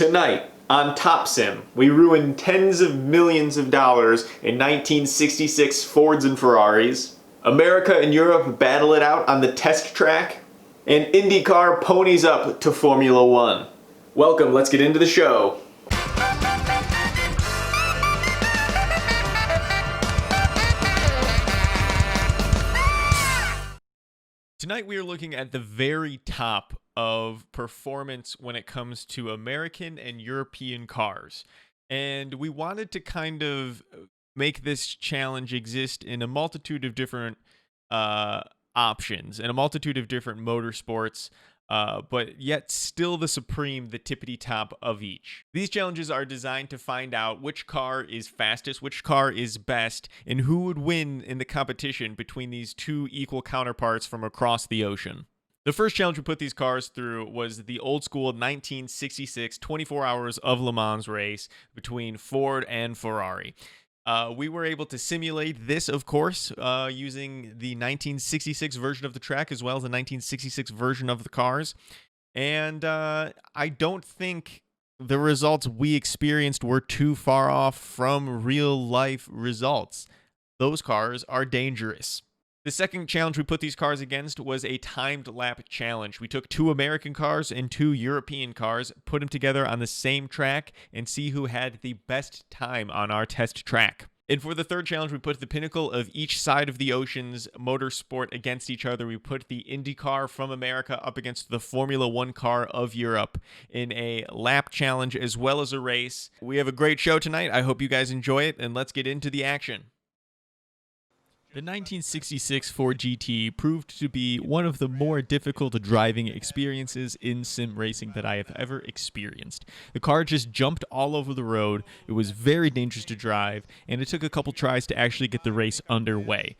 Tonight on Top Sim, we ruined tens of millions of dollars in 1966 Fords and Ferraris. America and Europe battle it out on the test track. And IndyCar ponies up to Formula One. Welcome, let's get into the show. Tonight we are looking at the very top of performance when it comes to American and European cars. And we wanted to kind of make this challenge exist in a multitude of different options and a multitude of different motorsports, but yet still the tippity top of each. These challenges are designed to find out which car is fastest, which car is best, and who would win in the competition between these two equal counterparts from across the ocean. The first challenge we put these cars through was the old school 1966 24 Hours of Le Mans race between Ford and Ferrari. We were able to simulate this, of course, using the 1966 version of the track as well as the 1966 version of the cars. And I don't think the results we experienced were too far off from real-life results. Those cars are dangerous. The second challenge we put these cars against was a timed lap challenge. We took two American cars and two European cars, put them together on the same track, and see who had the best time on our test track. And for the third challenge, we put the pinnacle of each side of the ocean's motorsport against each other. We put the Indy Car from America up against the Formula One car of Europe in a lap challenge as well as a race. We have a great show tonight. I hope you guys enjoy it, and let's get into the action. The 1966 Ford GT proved to be one of the more difficult driving experiences in sim racing that I have ever experienced. The car just jumped all over the road, it was very dangerous to drive, and it took a couple tries to actually get the race underway.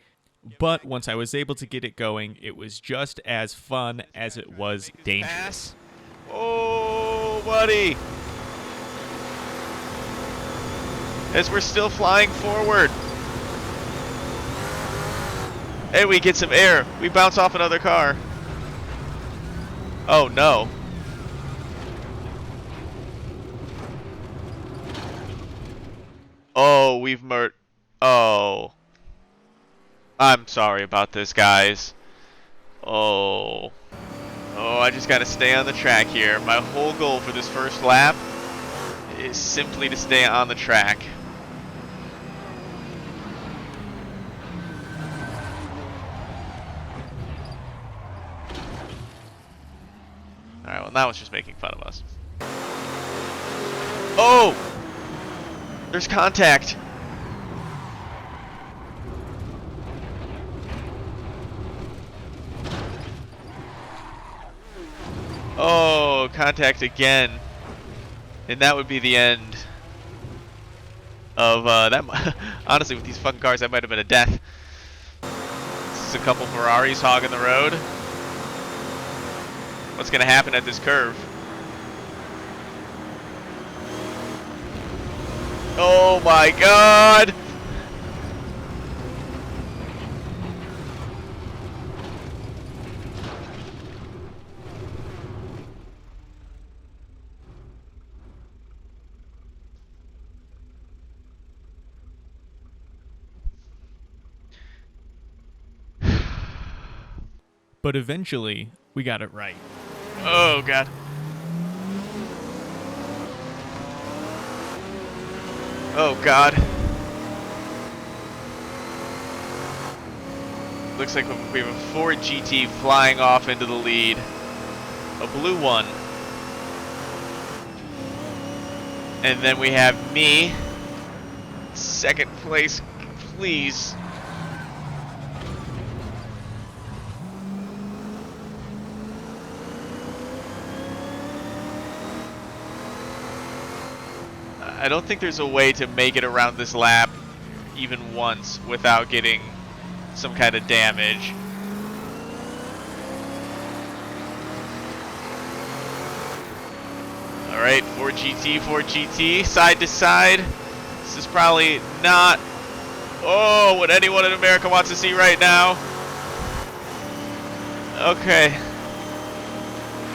But once I was able to get it going, it was just as fun as it was dangerous. Oh, buddy! As we're still flying forward. Hey, we get some air. We bounce off another car. Oh, no. Oh, we've Oh. I'm sorry about this, guys. Oh. Oh, I just gotta stay on the track here. My whole goal for this first lap is simply to stay on the track. Alright, well, now it's just making fun of us. Oh! There's contact! Oh, contact again. And that would be the end of that. Honestly, with these fucking cars, that might have been a death. This is a couple Ferraris hogging the road. What's going to happen at this curve? Oh my god! But eventually, we got it right. Oh god. Oh god. Looks like we have a Ford GT flying off into the lead. A blue one. And then we have me. Second place, please. I don't think there's a way to make it around this lap even once without getting some kind of damage. Alright, Ford GT, side to side. This is probably not, what anyone in America wants to see right now. Okay.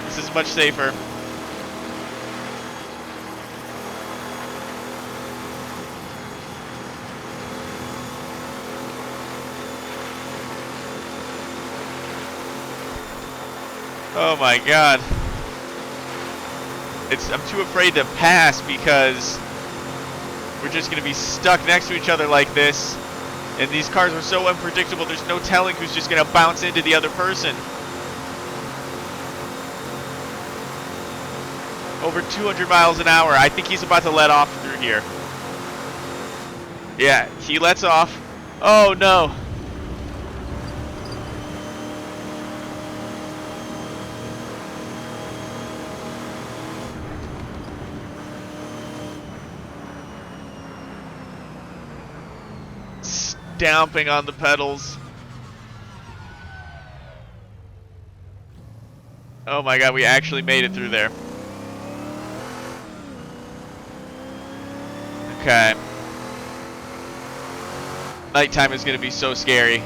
This is much safer. Oh my god. I'm too afraid to pass because we're just going to be stuck next to each other like this. And these cars are so unpredictable, there's no telling who's just going to bounce into the other person. Over 200 miles an hour. I think he's about to let off through here. Yeah, he lets off. Oh no. Stomping on the pedals. Oh my god, we actually made it through there. Okay. Nighttime is going to be so scary.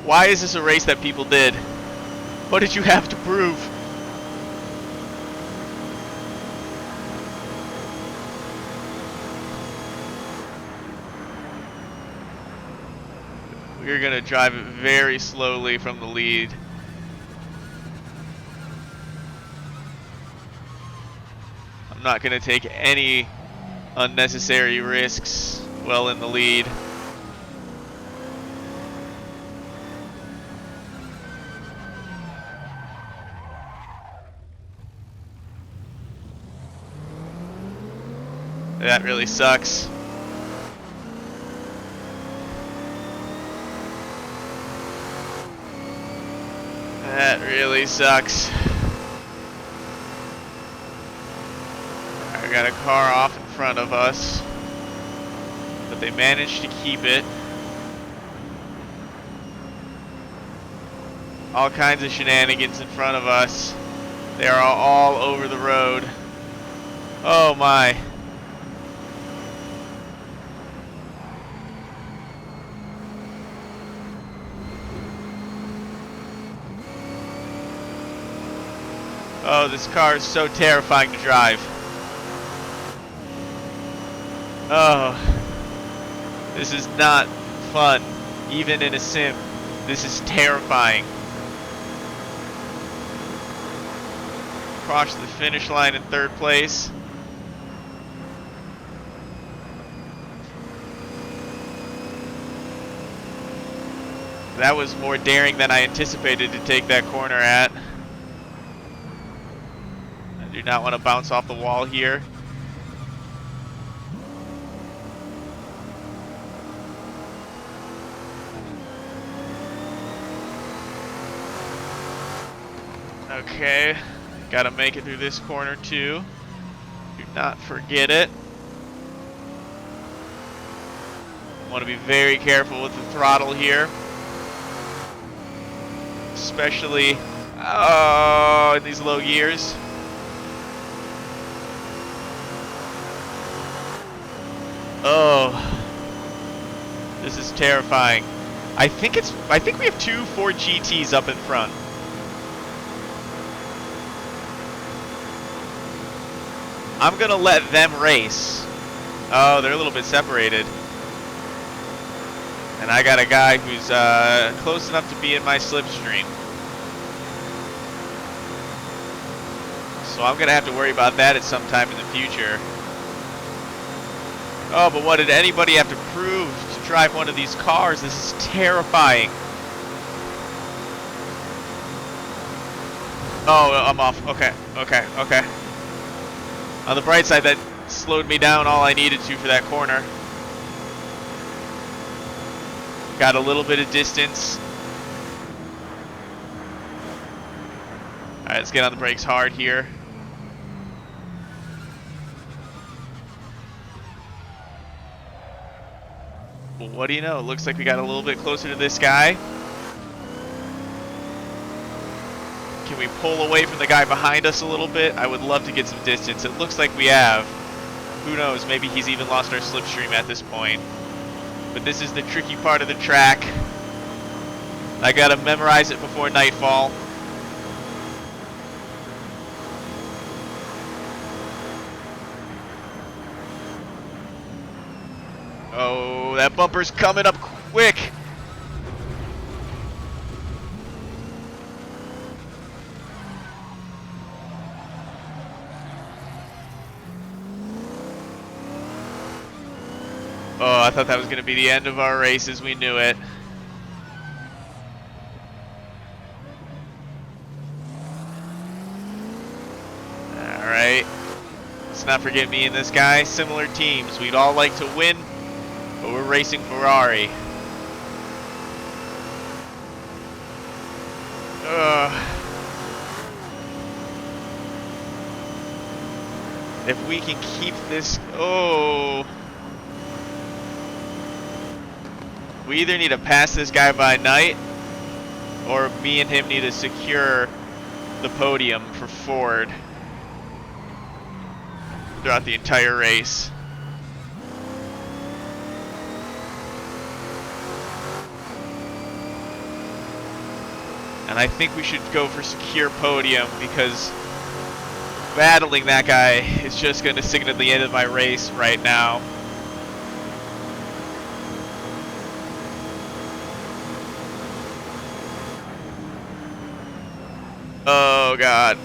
Why is this a race that people did? What did you have to prove? We're going to drive it very slowly from the lead. I'm not going to take any unnecessary risks well in the lead. That really sucks. That really sucks. I got a car off in front of us, but they managed to keep it. All kinds of shenanigans in front of us. They are all over the road. Oh my. Oh, this car is so terrifying to drive. Oh, this is not fun, even in a sim. This is terrifying. Crossed the finish line in third place. That was more daring than I anticipated to take that corner at. I do not want to bounce off the wall here. Okay, gotta make it through this corner too. Do not forget it. Want to be very careful with the throttle here. Especially in these low gears. Oh, this is terrifying. I think we have two Ford GTs up in front. I'm gonna let them race. Oh, they're a little bit separated. And I got a guy who's close enough to be in my slipstream. So I'm gonna have to worry about that at some time in the future. Oh, but what did anybody have to prove to drive one of these cars? This is terrifying. Oh, I'm off. Okay. On the bright side, that slowed me down all I needed to for that corner. Got a little bit of distance. Alright, let's get on the brakes hard here. Well, what do you know? It looks like we got a little bit closer to this guy. Can we pull away from the guy behind us a little bit? I would love to get some distance. It looks like we have. Who knows? Maybe he's even lost our slipstream at this point. But this is the tricky part of the track. I gotta memorize it before nightfall. Oh, that bumper's coming up quick. I thought that was going to be the end of our race as we knew it. Alright. Let's not forget me and this guy. Similar teams. We'd all like to win, but we're racing Ferrari. If we can keep this... Oh... We either need to pass this guy by night, or me and him need to secure the podium for Ford throughout the entire race. And I think we should go for secure podium, because battling that guy is just going to signal the end of my race right now. Oh God.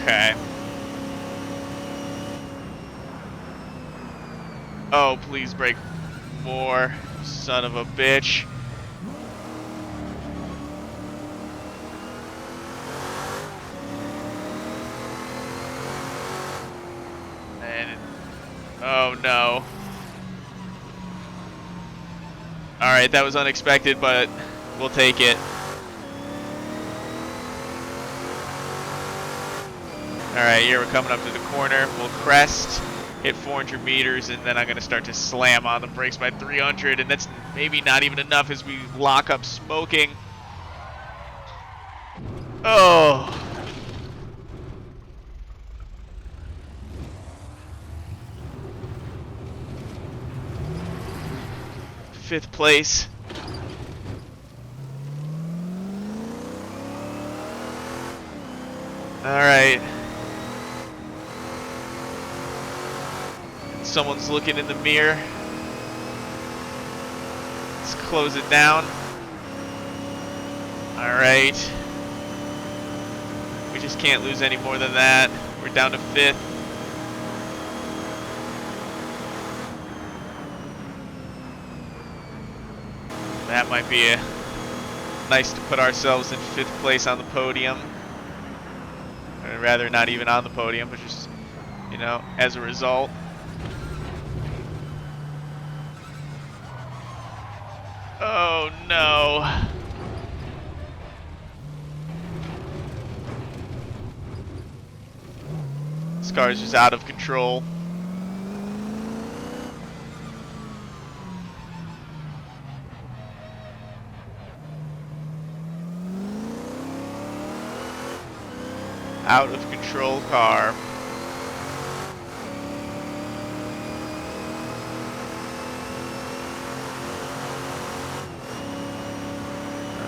Okay. Oh, please break more, son of a bitch. And oh no. Alright, that was unexpected, but we'll take it. Alright, here we're coming up to the corner. We'll crest, hit 400 meters, and then I'm going to start to slam on the brakes by 300, and that's maybe not even enough as we lock up smoking. Oh. Fifth place. Alright. Someone's looking in the mirror. Let's close it down. Alright. We just can't lose any more than that. We're down to fifth. That might be nice to put ourselves in fifth place on the podium. Or rather, not even on the podium, but just, you know, as a result. Oh no. This car is just out of control. Out of control car.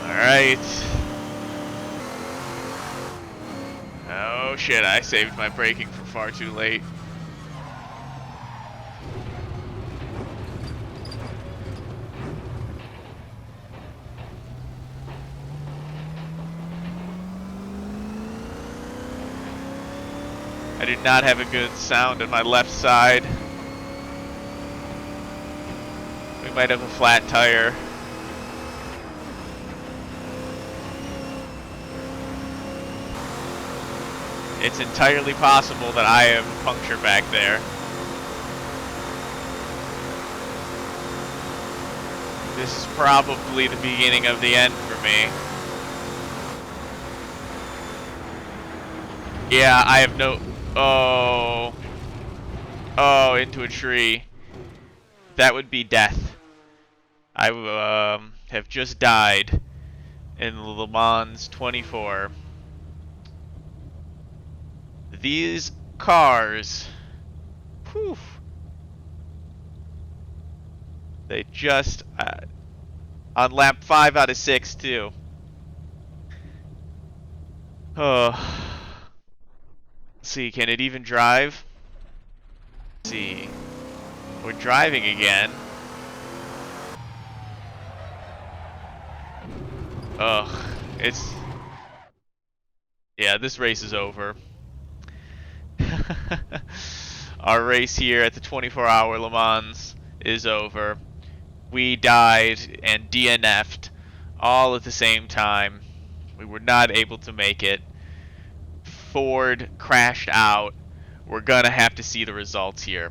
Alright. Oh shit, I saved my braking for far too late. I do not have a good sound on my left side. We might have a flat tire. It's entirely possible that I have a puncture back there. This is probably the beginning of the end for me. Yeah, I have no... Oh. Oh, into a tree. That would be death. I have just died in Le Mans 24. These cars, whew, they just, on lap 5 out of 6 too. Oh. Let's see, can it even drive? Let's see. We're driving again. Ugh, Yeah, this race is over. Our race here at the 24-hour Le Mans is over. We died and DNF'd all at the same time. We were not able to make it. Ford crashed out. We're gonna have to see the results here.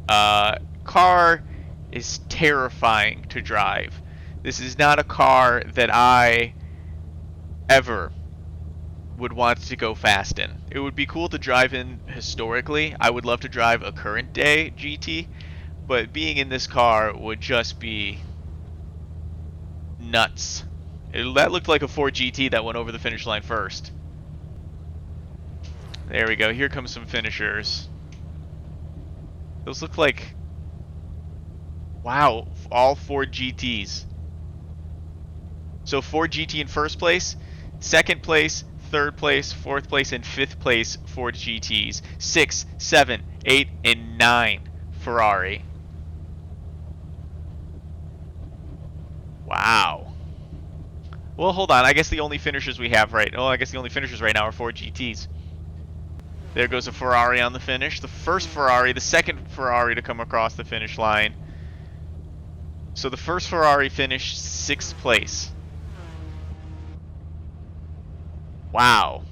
Car is terrifying to drive. This is not a car that I ever would want to go fast in. It would be cool to drive in historically. I would love to drive a current day GT, but being in this car would just be nuts. That looked like a Ford GT that went over the finish line first. There we go. Here comes some finishers. Those look like, wow, all Ford GTs. So Ford GT in first place, second place, third place, fourth place, and fifth place Ford GTs. 6, 7, 8, and 9 Ferrari. Wow. Well, hold on. I guess the only finishers we have right now are Ford GTs. There goes a Ferrari on the finish. The first Ferrari, the second Ferrari to come across the finish line. So the first Ferrari finished 6th place. Wow.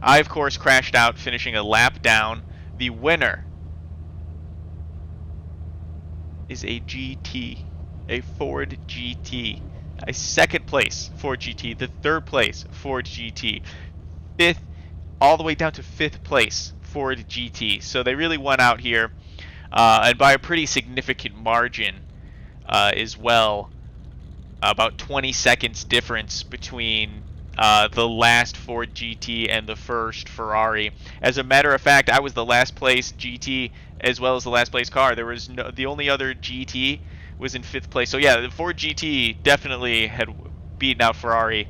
I, of course, crashed out, finishing a lap down. The winner is a GT, a Ford GT. A second place Ford GT, the third place Ford GT, fifth, all the way down to 5th place Ford GT. So they really won out here, and by a pretty significant margin as well. About 20 seconds difference between the last Ford GT and the first Ferrari. As a matter of fact, I was the last place GT as well as the last place car. There was the only other GT was in 5th place. So yeah, the Ford GT definitely had beaten out Ferrari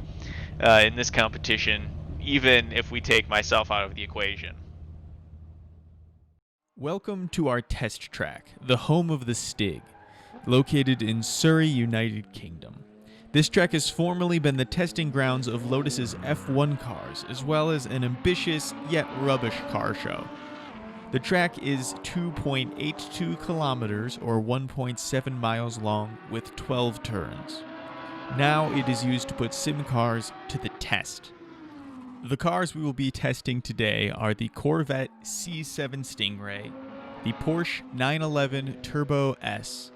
in this competition, even if we take myself out of the equation. Welcome to our test track, the home of the Stig, located in Surrey, United Kingdom. This track has formerly been the testing grounds of Lotus's F1 cars, as well as an ambitious yet rubbish car show. The track is 2.82 kilometers or 1.7 miles long with 12 turns. Now it is used to put sim cars to the test. The cars we will be testing today are the Corvette C7 Stingray, the Porsche 911 Turbo S,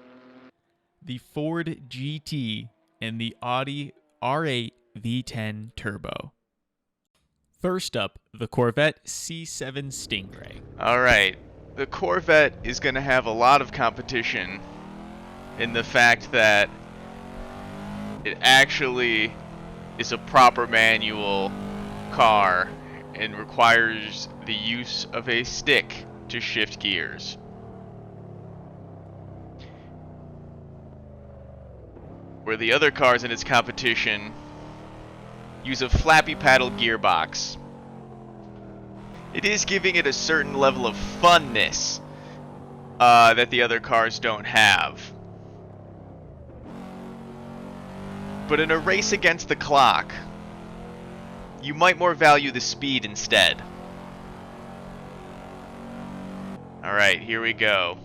the Ford GT, and the Audi R8 V10 Turbo. First up, the Corvette C7 Stingray. Alright, the Corvette is going to have a lot of competition in the fact that it actually is a proper manual car and requires the use of a stick to shift gears. Where the other cars in its competition use a flappy paddle gearbox. It is giving it a certain level of funness that the other cars don't have. But in a race against the clock, you might more value the speed instead. Alright, here we go.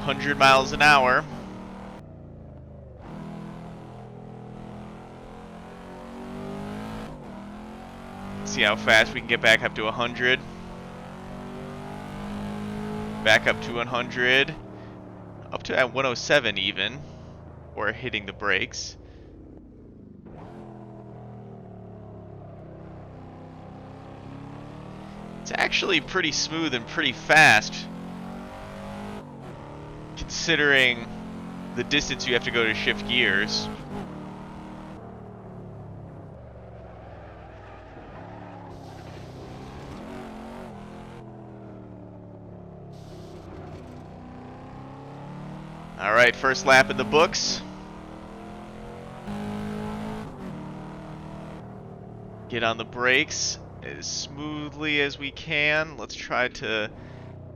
$100 an hour. See how fast we can get back up to 100. Back up to 100. Up to at 107 even. Or hitting the brakes. It's actually pretty smooth and pretty fast, considering the distance you have to go to shift gears. Alright, first lap in the books. Get on the brakes as smoothly as we can. Let's try to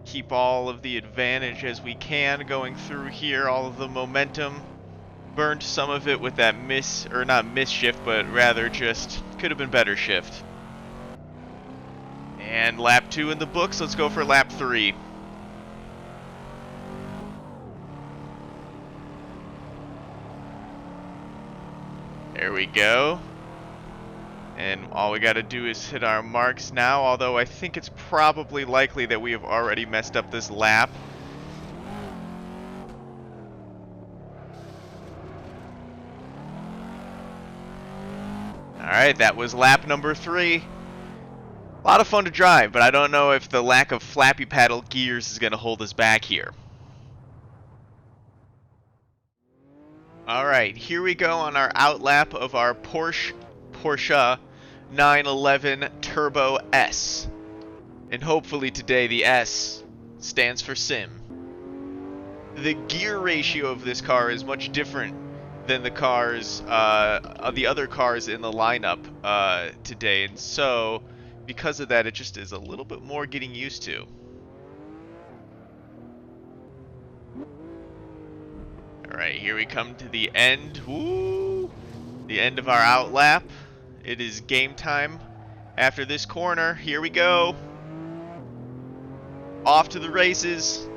keep all of the advantage as we can going through here, all of the momentum. Burned some of it with that not miss shift, but rather just could have been better shift. And lap 2 in the books, let's go for lap 3. There we go. And all we got to do is hit our marks now, although I think it's probably likely that we have already messed up this lap. Alright, that was lap number 3. A lot of fun to drive, but I don't know if the lack of flappy paddle gears is going to hold us back here. Alright, here we go on our outlap of our Porsche 911 Turbo S. And hopefully today the S stands for Sim. The gear ratio of this car is much different than the cars, the other cars in the lineup today, and so because of that, it just is a little bit more getting used to. Alright, here we come to the end. Woo! The end of our outlap. It is game time after this corner. Here we go. Off to the races.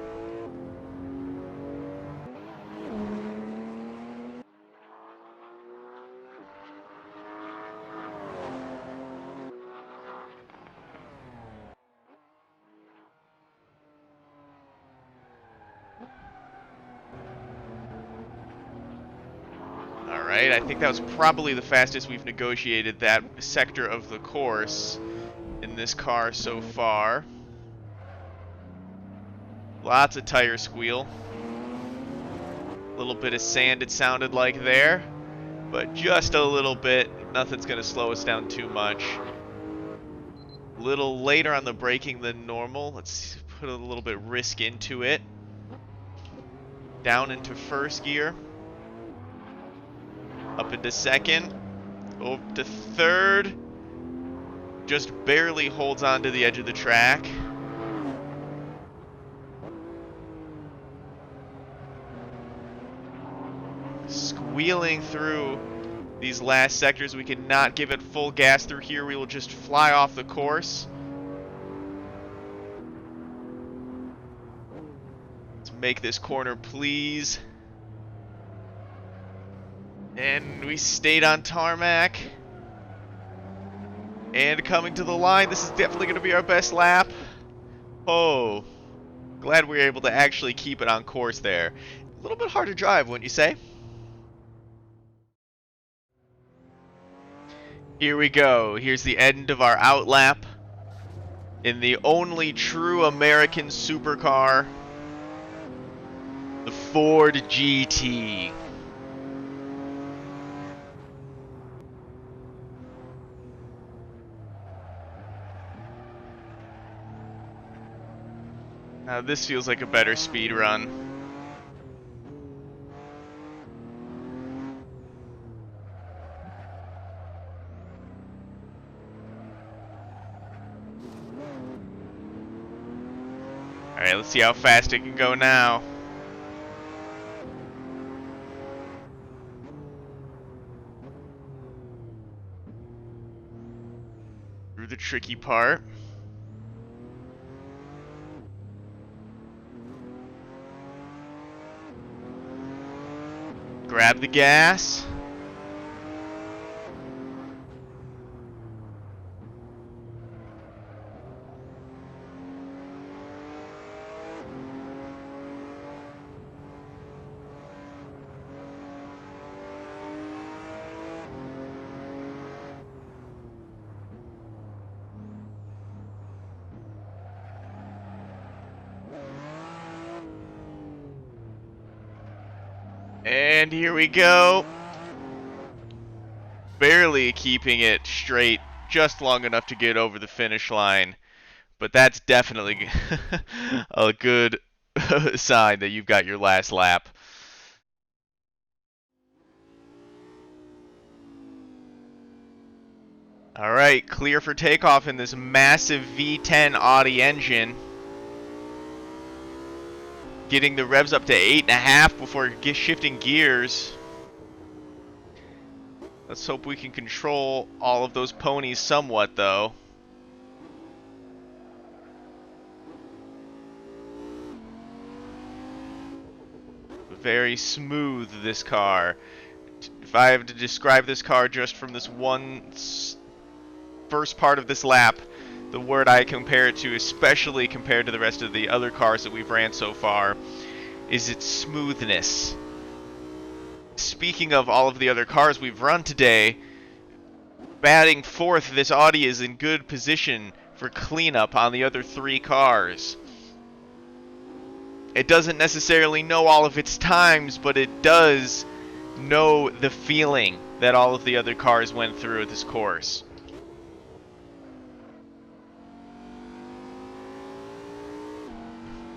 Alright, I think that was probably the fastest we've negotiated that sector of the course in this car so far. Lots of tire squeal. A little bit of sand it sounded like there, but just a little bit. Nothing's going to slow us down too much. A little later on the braking than normal. Let's put a little bit of risk into it. Down into first gear. Up into second. Over to third. Just barely holds on to the edge of the track. Squealing through these last sectors. We cannot give it full gas through here. We will just fly off the course. Let's make this corner, please. And we stayed on tarmac. And coming to the line, this is definitely going to be our best lap. Oh, glad we were able to actually keep it on course there. A little bit hard to drive, wouldn't you say? Here we go. Here's the end of our outlap in the only true American supercar, the Ford GT. Now this feels like a better speed run. Alright, let's see how fast it can go now. Through the tricky part. Grab the gas. And here we go. Barely keeping it straight, just long enough to get over the finish line. But that's definitely a good sign that you've got your last lap. Alright, clear for takeoff in this massive V10 Audi engine. Getting the revs up to 8.5 before shifting gears. Let's hope we can control all of those ponies somewhat, though. Very smooth, this car. If I have to describe this car just from this one first part of this lap, the word I compare it to, especially compared to the rest of the other cars that we've ran so far, is its smoothness. Speaking of all of the other cars we've run today, batting fourth, this Audi is in good position for cleanup on the other 3 cars. It doesn't necessarily know all of its times, but it does know the feeling that all of the other cars went through at this course.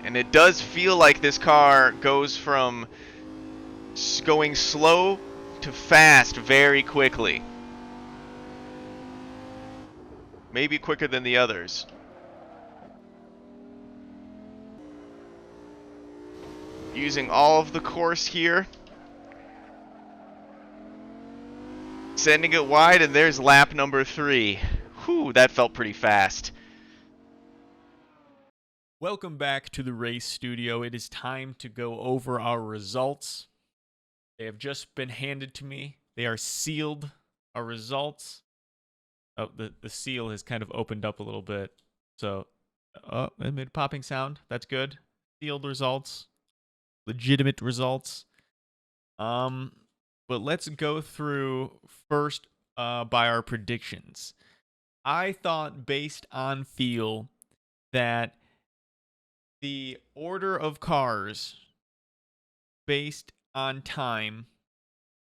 And it does feel like this car goes from going slow to fast very quickly. Maybe quicker than the others. Using all of the course here. Sending it wide, and there's lap number 3. Whew, that felt pretty fast. Welcome back to the race studio. It is time to go over our results. They have just been handed to me. They are sealed. Our results. Oh, the seal has kind of opened up a little bit. So, it made a popping sound. That's good. Sealed results. Legitimate results. But let's go through first by our predictions. I thought, based on feel, that the order of cars based on time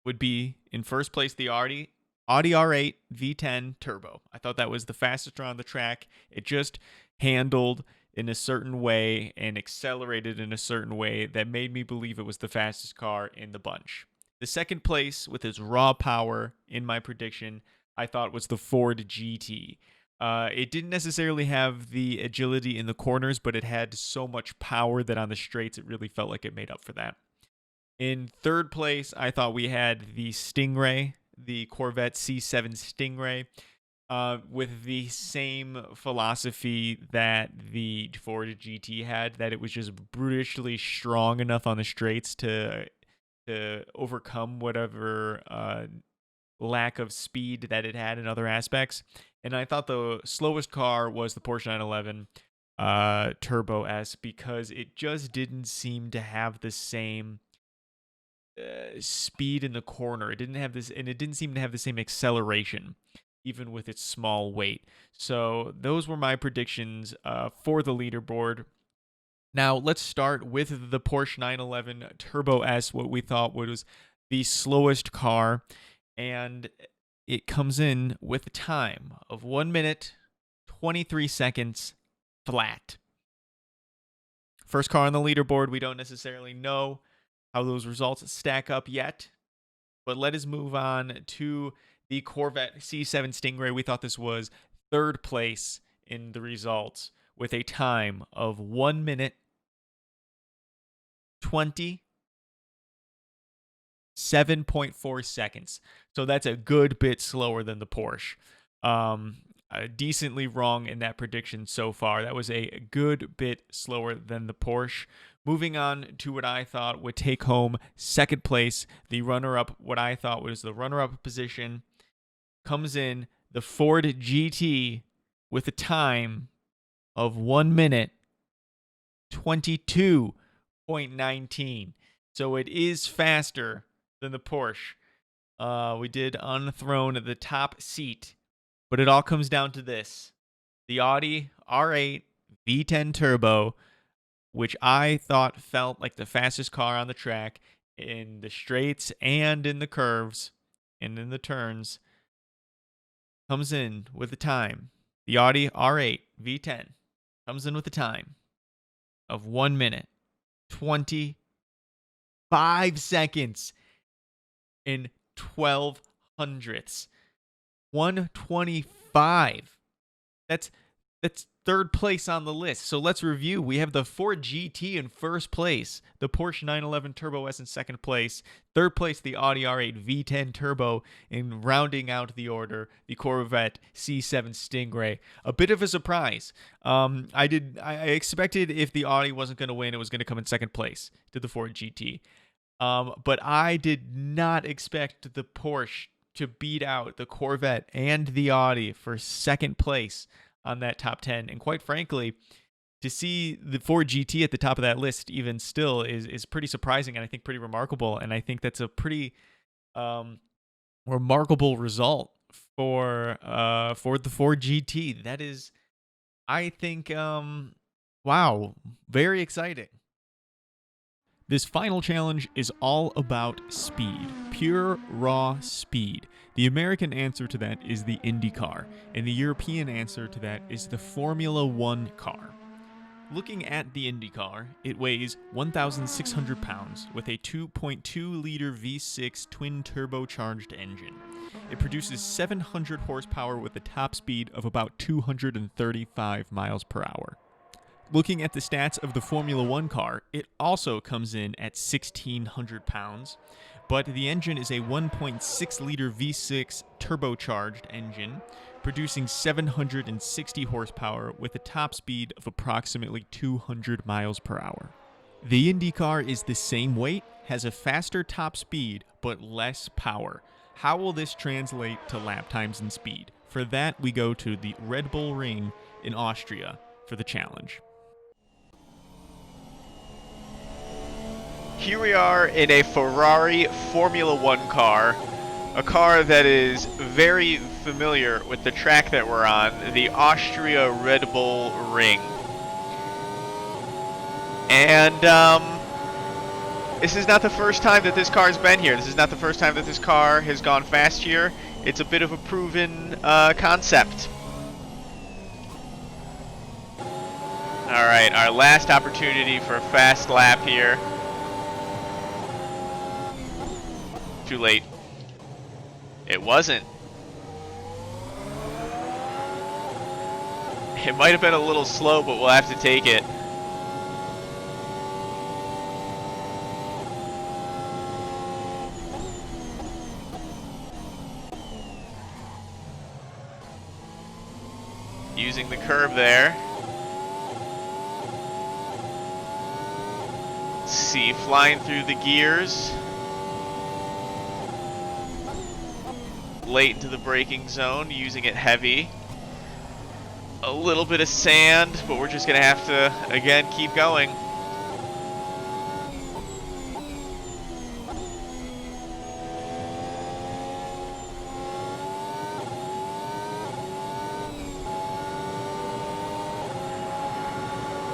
would be, in first place, the Audi R8 V10 Turbo. I thought that was the fastest around the track. It just handled in a certain way and accelerated in a certain way that made me believe it was the fastest car in the bunch. The second place, with its raw power in my prediction, I thought was the Ford GT. It didn't necessarily have the agility in the corners, but it had so much power that on the straights it really felt like it made up for that. In third place, I thought we had the Stingray, the Corvette C7 Stingray, with the same philosophy that the Ford GT had, that it was just brutally strong enough on the straights to overcome whatever lack of speed that it had in other aspects. And I thought the slowest car was the Porsche 911 Turbo S, because it just didn't seem to have the same speed in the corner. It didn't have this, and it didn't seem to have the same acceleration, even with its small weight. So those were my predictions for the leaderboard. Now let's start with the Porsche 911 Turbo S, what we thought was the slowest car, and it comes in with a time of 1 minute, 23 seconds flat. First car on the leaderboard. We don't necessarily know how those results stack up yet, but let us move on to the Corvette C7 Stingray. We thought this was third place in the results with a time of 1 minute, 27.4 seconds. So that's a good bit slower than the Porsche. Decently wrong in that prediction so far. That was a good bit slower than the Porsche. Moving on to what I thought would take home second place, the runner-up, what I thought was the runner-up position, comes in the Ford GT with a time of 1 minute, 22.19. So it is faster than the Porsche. We did unthrone the top seat, but it all comes down to this. The Audi R8 V10 Turbo, which I thought felt like the fastest car on the track in the straights and in the curves and in the turns, comes in with a time. The Audi R8 V10 comes in with a time of 1 minute, 25 seconds and 12 hundredths. 125. That's third place on the list. So let's review. We have the Ford GT in first place, the Porsche 911 Turbo S in second place, third place the Audi R8 V10 Turbo, and rounding out the order, the Corvette C7 Stingray. A bit of a surprise. I expected if the Audi wasn't going to win, it was going to come in second place to the Ford GT. But I did not expect the Porsche to beat out the Corvette and the Audi for second place on that top 10. And quite frankly, to see the Ford GT at the top of that list even still is pretty surprising, and I think pretty remarkable. And I think that's a pretty remarkable result for the Ford GT. That is, I think, wow, very exciting. This final challenge is all about speed, pure, raw speed. The American answer to that is the Indy Car, and the European answer to that is the Formula One car. Looking at the Indy Car, it weighs 1,600 pounds with a 2.2-liter V6 twin-turbocharged engine. It produces 700 horsepower with a top speed of about 235 miles per hour. Looking at the stats of the Formula One car, it also comes in at 1,600 pounds, but the engine is a 1.6-liter V6 turbocharged engine, producing 760 horsepower with a top speed of approximately 200 miles per hour. The Indy Car is the same weight, has a faster top speed, but less power. How will this translate to lap times and speed? For that, we go to the Red Bull Ring in Austria for the challenge. Here we are in a Ferrari Formula One car, a car that is very familiar with the track that we're on, the Austria Red Bull Ring. And this is not the first time that this car's been here. This is not the first time that this car has gone fast here. It's a bit of a proven concept. Alright, our last opportunity for a fast lap here. Too late. It wasn't. It might have been a little slow, but we'll have to take it. Using the curb there. Let's see, flying through the gears. Late into the braking zone, using it heavy. A little bit of sand, but we're just gonna have to, again, keep going.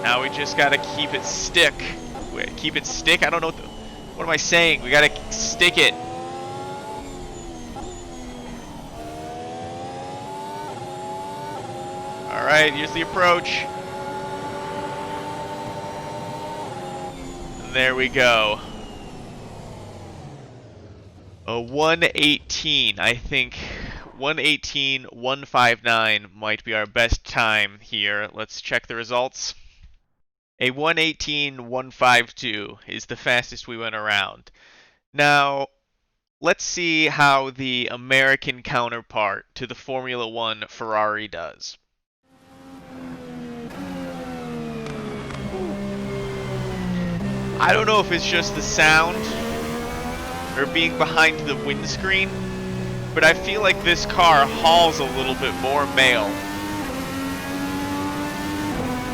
Now we just gotta keep it stick. Wait, keep it stick? I don't know what am I saying? We gotta stick it. Alright, here's the approach. And there we go. A 1:18, I think 1:18.159 might be our best time here. Let's check the results. A 1:18.152 is the fastest we went around. Now, let's see how the American counterpart to the Formula One Ferrari does. I don't know if it's just the sound or being behind the windscreen, but I feel like this car hauls a little bit more mail.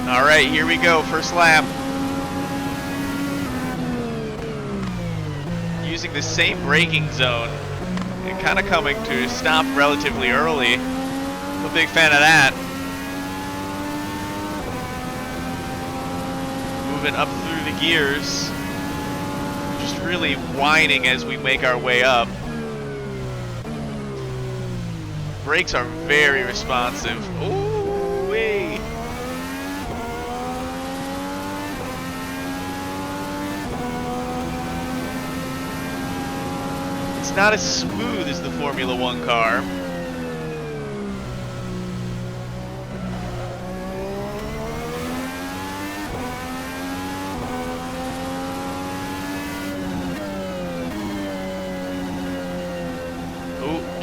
Alright, here we go, first lap. Using the same braking zone and kind of coming to a stop relatively early. I'm a big fan of that. Moving up through the gears. Just really whining as we make our way up. Brakes are very responsive. Ooh-wee! It's not as smooth as the Formula One car.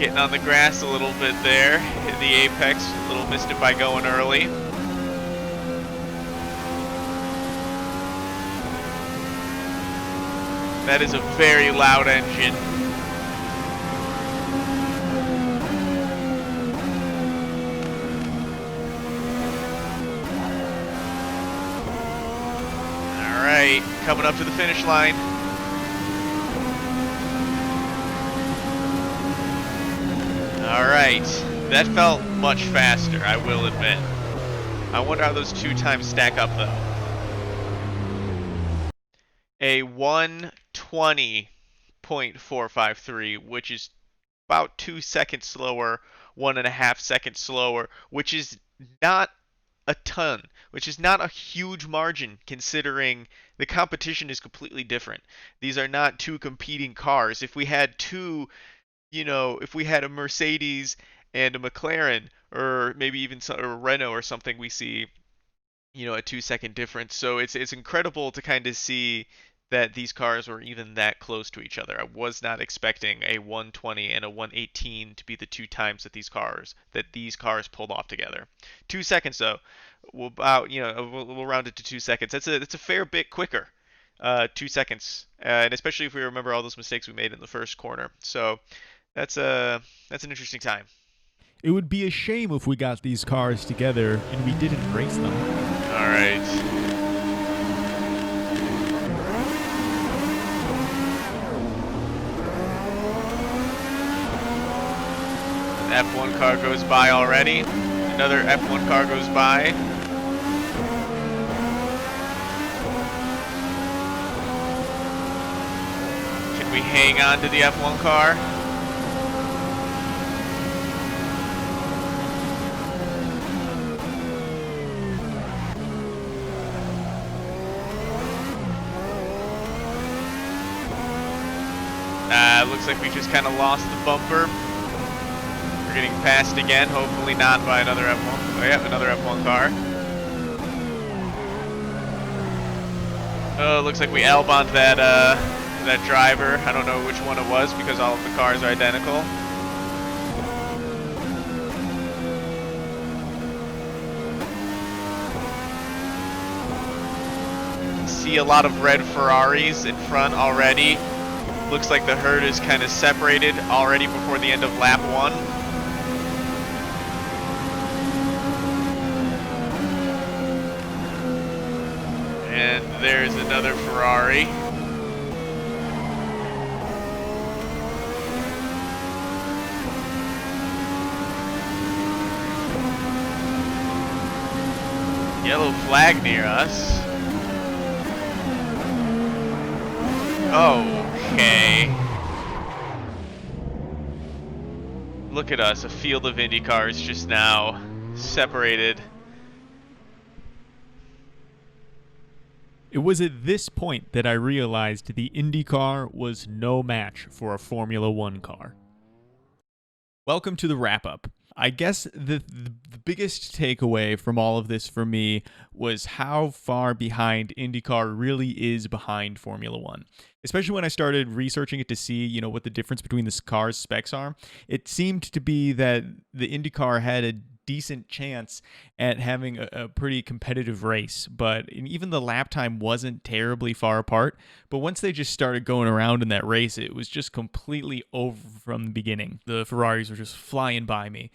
Getting on the grass a little bit there. Hit the apex, a little missed it by going early. That is a very loud engine. All right, coming up to the finish line. All right, that felt much faster, I will admit. I wonder how those 2 times stack up, though. A 1:20.453, which is about 2 seconds slower, 1.5 seconds slower, which is not a ton, which is not a huge margin considering the competition is completely different. These are not 2 competing cars. If we had 2, if we had a Mercedes and a McLaren, or maybe even a Renault or something, we see, a 2-second difference. So it's incredible to kind of see that these cars were even that close to each other. I was not expecting a 120 and a 118 to be the 2 times that these cars pulled off together. 2 seconds though, we'll round it to 2 seconds. That's a fair bit quicker. 2 seconds, and especially if we remember all those mistakes we made in the first corner. So that's an interesting time. It would be a shame if we got these cars together and we didn't race them. All right. F1 car goes by already. Another F1 car goes by. Can we hang on to the F1 car? Looks like we just kind of lost the bumper. We're getting passed again, hopefully not by another F1. Oh yeah, another F1 car. Oh, looks like we L-bombed that driver. I don't know which one it was because all of the cars are identical. See a lot of red Ferraris in front already. Looks like the herd is kind of separated already before the end of lap 1. And there's another Ferrari. Yellow flag near us. Okay. Look at us, a field of Indy cars just now separated. It was at this point that I realized the Indy car was no match for a Formula One car. Welcome to the wrap-up. I guess the biggest takeaway from all of this for me was how far behind IndyCar really is behind Formula One. Especially when I started researching it to see, what the difference between the cars' specs are. It seemed to be that the IndyCar had a decent chance at having a pretty competitive race, but even the lap time wasn't terribly far apart. But once they just started going around in that race, it was just completely over from the beginning. The Ferraris were just flying by me.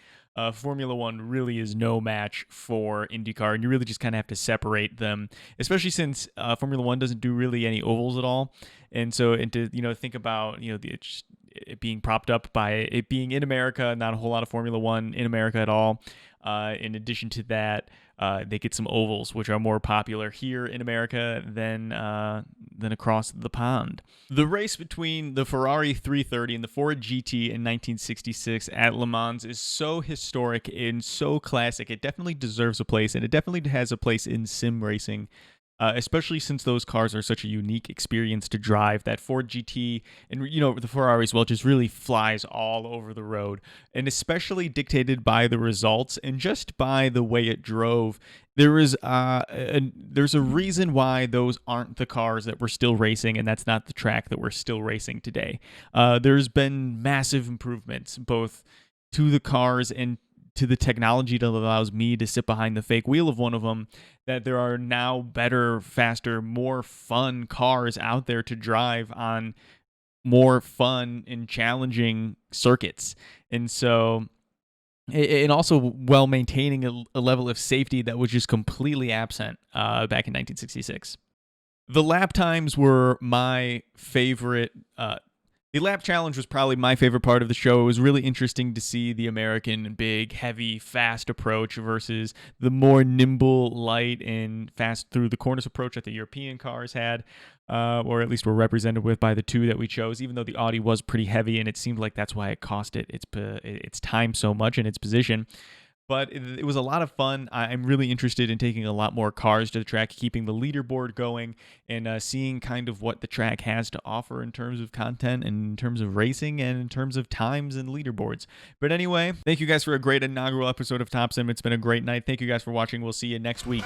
Formula One really is no match for IndyCar, and you really just kind of have to separate them, especially since Formula One doesn't do really any ovals at all. And so, to think about it being propped up by it being in America, not a whole lot of Formula One in America at all. In addition to that, they get some ovals, which are more popular here in America than across the pond. The race between the Ferrari 330 and the Ford GT in 1966 at Le Mans is so historic and so classic. It definitely deserves a place, and it definitely has a place in sim racing especially since those cars are such a unique experience to drive. That Ford GT and, the Ferrari as well just really flies all over the road, and especially dictated by the results and just by the way it drove. There's a reason why those aren't the cars that we're still racing, and that's not the track that we're still racing today. There's been massive improvements both to the cars and to the technology that allows me to sit behind the fake wheel of one of them, that there are now better, faster, more fun cars out there to drive on more fun and challenging circuits. And so, and also while maintaining a level of safety that was just completely absent back in 1966. The lap times were my favorite. The lap challenge was probably my favorite part of the show. It was really interesting to see the American big, heavy, fast approach versus the more nimble, light, and fast through the corners approach that the European cars had, or at least were represented with by the two that we chose, even though the Audi was pretty heavy, and it seemed like that's why it cost it its time so much in its position. But it was a lot of fun. I'm really interested in taking a lot more cars to the track, keeping the leaderboard going, and seeing kind of what the track has to offer in terms of content and in terms of racing and in terms of times and leaderboards. But anyway, thank you guys for a great inaugural episode of Top Sim. It's been a great night. Thank you guys for watching. We'll see you next week.